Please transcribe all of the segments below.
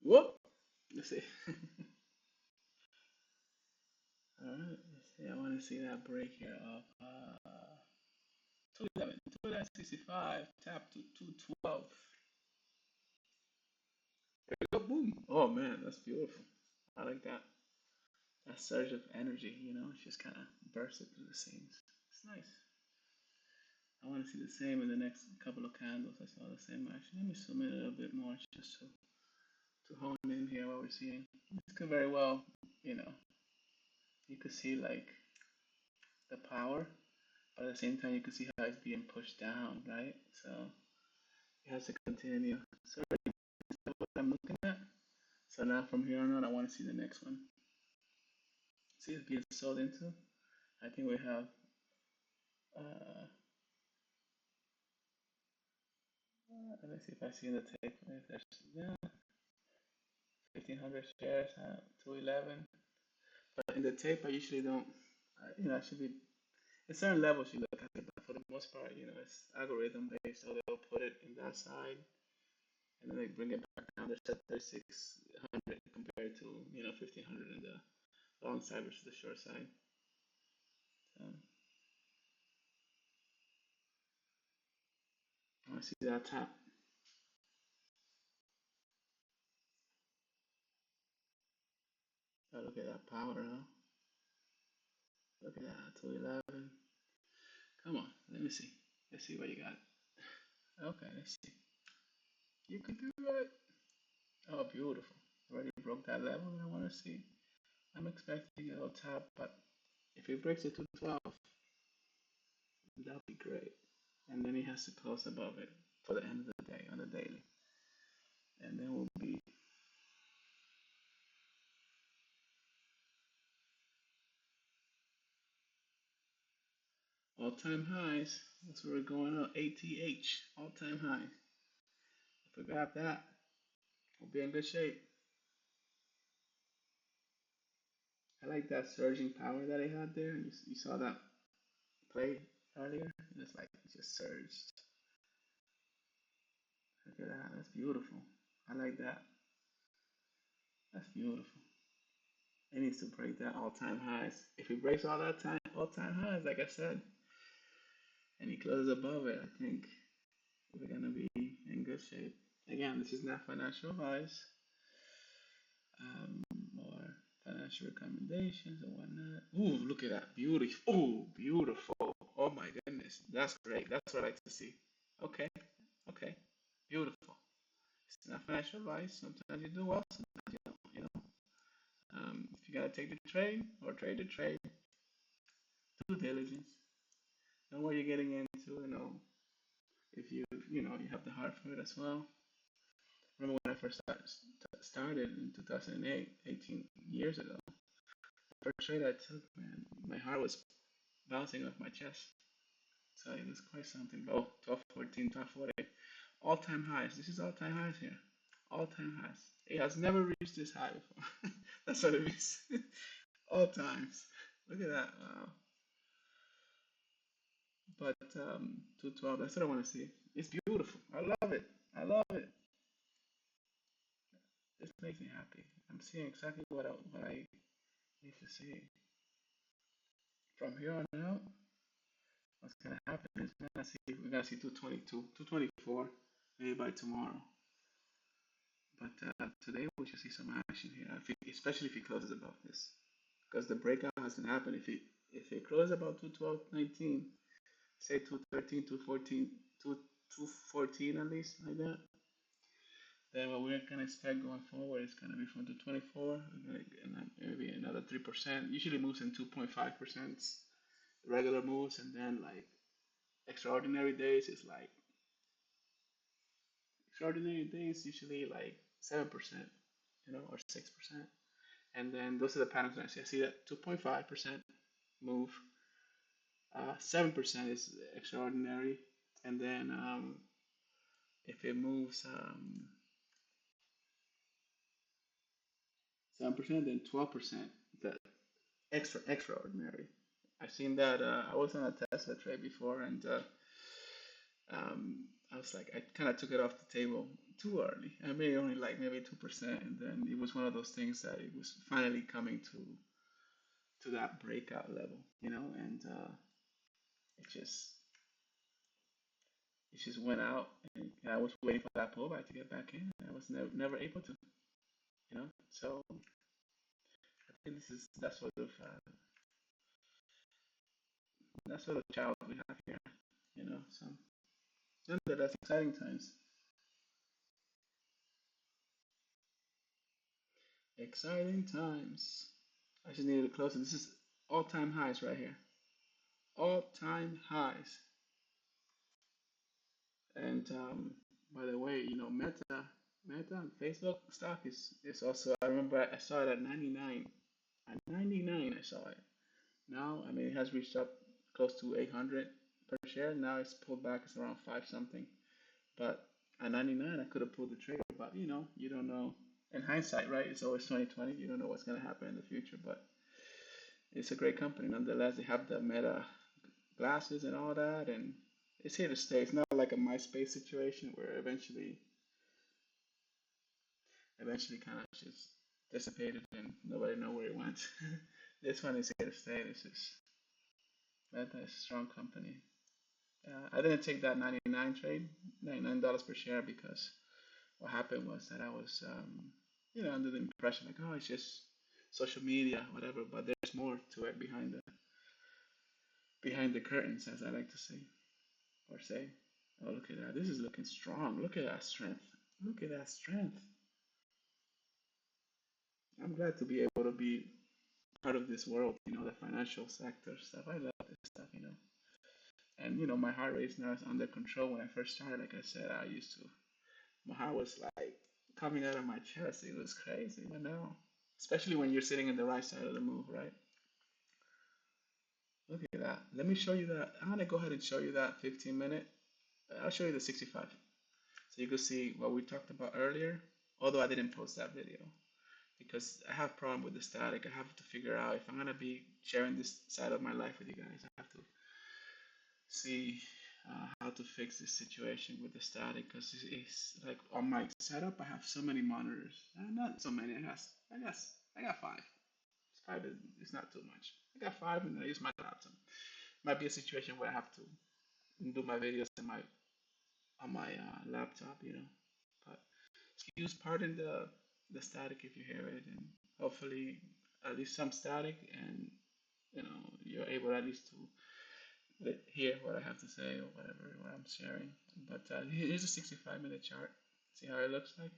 Whoop. Let's see. All right. Let's see. I want to see that break here of 211, 265, tap to 212. There we go. Boom. Oh man, that's beautiful. I like that. That surge of energy, it's just kind of bursted through the seams. It's nice. I want to see the same in the next couple of candles. I saw the same action. Let me zoom in a little bit more just to hone in here what we're seeing. This could very well, you know, you could see like the power, but at the same time you can see how it's being pushed down, right? So it has to continue. So that's what I'm looking at. So now from here on out, I want to see the next one. See it's being sold into. I think we have. Uh, let me see if I see the tape. If there's yeah, 1,500 shares at 211. But in the tape, I usually don't. I should be at certain levels you look at it, but for the most part, it's algorithm based. So they'll put it in that side, and then they bring it back down. They're set 3,600 compared to 1,500 in the long side versus the short side. So I want to see that tap. Oh, look at that power, huh? Look at that 211. Come on, let me see. Let's see what you got. Okay, let's see. You can do it. Oh, beautiful. Already broke that level that I want to see. I'm expecting a little tap, but if it breaks it to 12, that'll be great. And then he has to close above it for the end of the day on the daily. And then we'll be all time highs. That's where we're going up. ATH, all time high. If we grab that, we'll be in good shape. I like that surging power that he had there. You saw that play earlier. It's like it just surged. Look at that. That's beautiful. I like that. That's beautiful. It needs to break that all-time highs. If he breaks all that time all-time highs, like I said, and he closes above it, I think we're gonna be in good shape. Again, this is not financial advice um, or financial recommendations or whatnot. Ooh, look at that, beautiful! Ooh, beautiful! Oh my goodness, that's great. That's what I like to see. Okay, okay, beautiful. It's not financial advice. Sometimes you do well, sometimes you don't. If you gotta take the trade or trade the trade, due diligence. Know what you're getting into. If you have the heart for it as well. Remember when I first started in 2008, 18 years ago. The first trade I took, man, my heart was bouncing off my chest. So it was quite something. Oh, 1214, 1240. All time highs. This is all time highs here. All time highs. It has never reached this high before. That's what it means. All times. Look at that. Wow. But 212, that's what I want to see. It's beautiful. I love it. I love it. This makes me happy. I'm seeing exactly what I need to see. From here on out, what's gonna happen is we're gonna see 222, 224, maybe by tomorrow. But today we should see some action here, especially if he closes above this, because the breakout hasn't happened. If it closes about 212.19, say 213, 214, 214 at least like that, then what we're gonna expect going forward is gonna be from 224, and maybe another 3%. Usually moves in 2.5%, regular moves, and then like extraordinary days is like extraordinary days usually like 7%, or 6%. And then those are the patterns I see. I see that 2.5% move, 7% is extraordinary, and then if it moves 7%, then 12%, the extraordinary. I've seen that. I was on a Tesla trade before, and I was like, I kind of took it off the table too early. I made only like maybe 2%, and then it was one of those things that it was finally coming to that breakout level, and it just it just went out, and I was waiting for that pullback to get back in. I was never able to, So I think this is that sort of child we have here, So nonetheless, exciting times. Exciting times. I just needed to close it. This is all-time highs right here. All-time highs. And by the way, Meta, Facebook stock is also. I remember I saw it at 99. At 99, I saw it. Now, I mean, it has reached up close to 800 per share. Now it's pulled back. It's around five something. But at 99, I could have pulled the trigger. But you don't know. In hindsight, right? It's always 2020. You don't know what's going to happen in the future. But it's a great company nonetheless. They have the Meta glasses and all that, and it's here to stay. It's not like a MySpace situation where eventually kind of just dissipated and nobody know where it went. This one is here to stay. This is Meta is a strong company. I didn't take that 99 trade, $99 per share, because what happened was that I was, under the impression like, oh, it's just social media, whatever. But there's more to it behind the curtains, as I like to say or say. Oh, look at that! This is looking strong. Look at that strength. Look at that strength. I'm glad to be able to be part of this world, the financial sector stuff. I love this stuff. And my heart rate now is under control. When I first started, like I said, my heart was like coming out of my chest. It was crazy, especially when you're sitting in the right side of the move, right? Look at that. Let me show you that. I'm gonna go ahead and show you that 15 minute. I'll show you the 65, so you can see what we talked about earlier. Although I didn't post that video, because I have problem with the static. I have to figure out if I'm gonna be sharing this side of my life with you guys. I have to see how to fix this situation with the static, because it's like on my setup I have so many monitors. Not so many. I got five. Five is not too much. I got five, and I use my laptop. Might be a situation where I have to do my videos on my laptop. But excuse, pardon the static if you hear it, and hopefully at least some static, and you're able at least to hear what I have to say or whatever what I'm sharing. But here's a 65-minute chart. See how it looks like?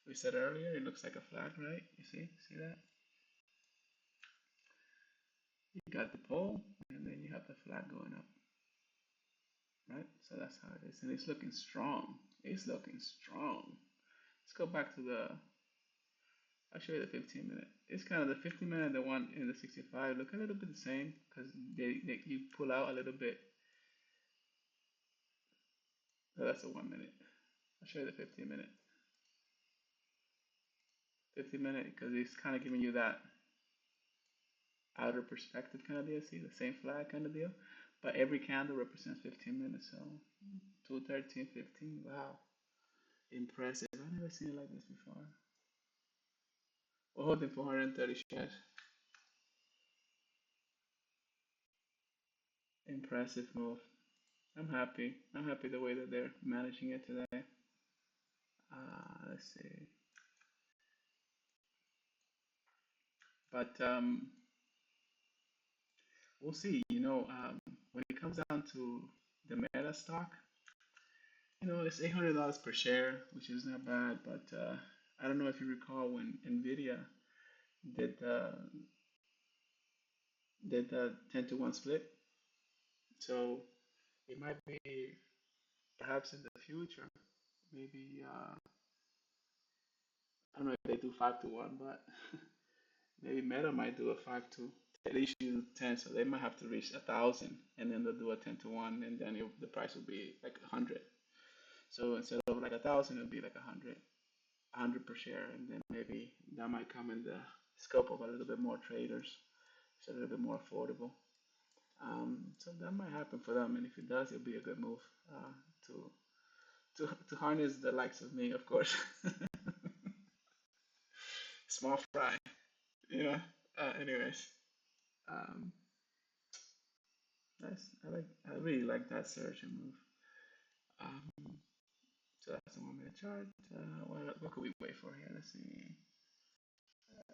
We said earlier it looks like a flag, right? You see that? You got the pole, and then you have the flag going up, right? So that's how it is, and it's looking strong. It's looking strong. Let's go back to the. I'll show you the 15 minute. It's kind of the 15 minute, the one in the 65 look a little bit the same, because you pull out a little bit. So that's a 1 minute. I'll show you the 15 minute. 15 minute, because it's kind of giving you that outer perspective kind of deal. See the same flag kind of deal, but every candle represents 15 minutes. So 2, 13, 15. Wow, impressive. I've never seen it like this before. We're holding 430 shares. Impressive move. I'm happy. I'm happy the way that they're managing it today. Let's see. But we'll see. When it comes down to the Meta stock, it's $800 per share, which is not bad. But I don't know if you recall when Nvidia did the did the 10-to-1 split. So it might be perhaps in the future. Maybe I don't know if they do 5-to-1, but maybe Meta might do a 5-to. They issue 10, so they might have to reach 1,000, and then they'll do a 10-to-1, and then the price will be like 100. So instead of like 1,000, it'll be like 100 per share, and then maybe that might come in the scope of a little bit more traders. It's a little bit more affordable. So that might happen for them, and if it does, it'll be a good move to to harness the likes of me, of course. Small fry, you know. Anyways, um, I really like that search and move. Um, so that's the 1 minute chart. What could we wait for here? Let's see.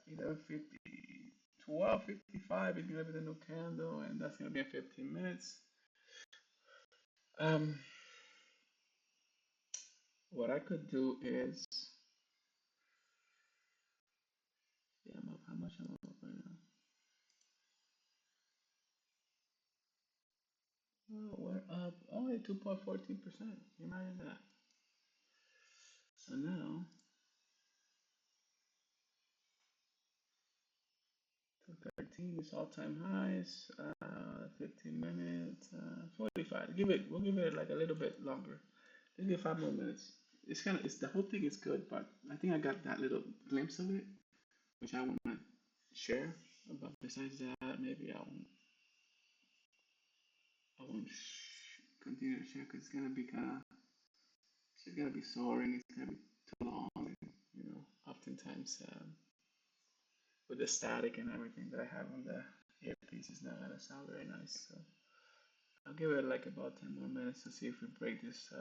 11:50, 12:55 is gonna be the new candle, and that's gonna be in 15 minutes. Um, what I could do is, yeah, I'm up. How much I'm up right now? Oh, we're up only 2.14%. Imagine that. So now, 213 is all-time highs. 15 minutes. 45. We'll give it like a little bit longer. Let's give 5 more minutes. It's the whole thing is good, but I think I got that little glimpse of it, which I want to share. But besides that, maybe I won't continue to share because it's gonna be kind of it's gonna be soaring. It's gonna be too long, and oftentimes with the static and everything that I have on the earpiece, it's not gonna sound very nice. So I'll give it like about 10 more minutes to see if we break this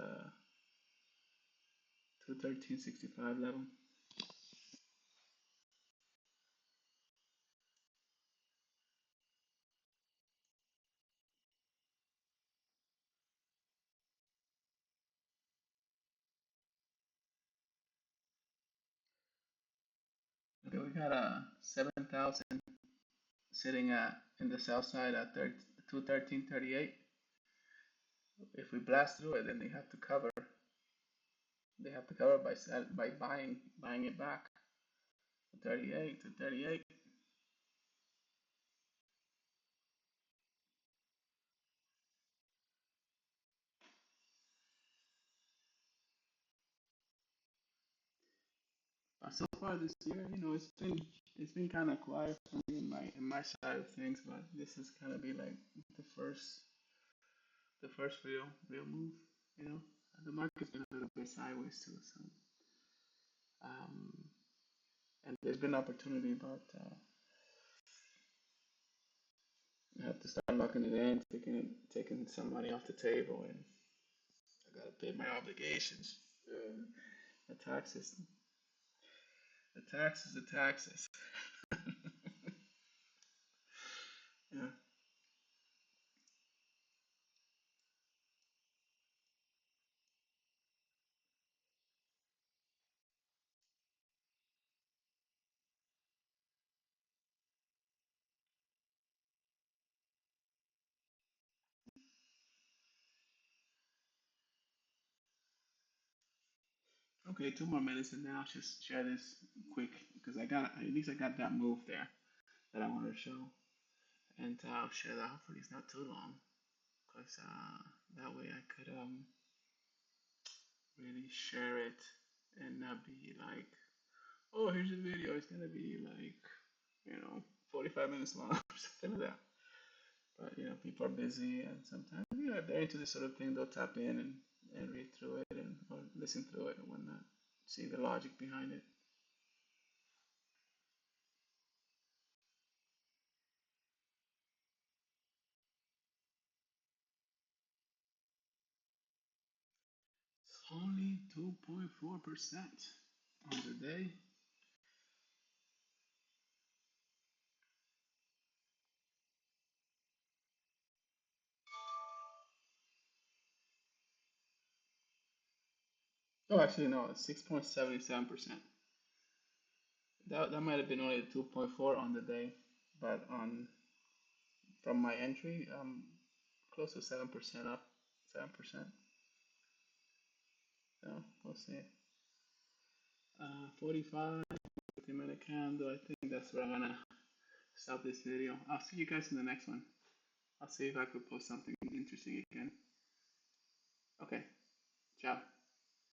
213.65 level. Okay, we got a 7,000 sitting at in the sell side at 213.38. If we blast through it, then they have to cover. They have to cover by buying it back to 38 to 38. But so far this year, it's been kind of quiet for me in my side of things. But this is gonna be like the first the first real move. You know, the market's been a little bit sideways too. So um, and there's been opportunity, but I have to start locking it in, taking some money off the table, and I gotta pay my obligations. The taxes, the taxes, the taxes. Yeah. Okay, 2 more minutes, and then I'll just share this quick because I got that move there that I wanted to show, and I'll share that. Hopefully, it's not too long, because that way I could really share it and not be like, oh, here's the video. It's gonna be like, 45 minutes long or something like that. But people are busy, and sometimes if they're into this sort of thing, they'll tap in and read through it and or listen through it and whatnot, see the logic behind it. It's only 2.4% on the day. Oh, actually, no, it's 6.77%. That might have been only 2.4 on the day, but on from my entry, close to 7% up, 7%. So we'll see. 45, 50-minute candle. I think that's where I'm gonna stop this video. I'll see you guys in the next one. I'll see if I could post something interesting again. Okay, ciao.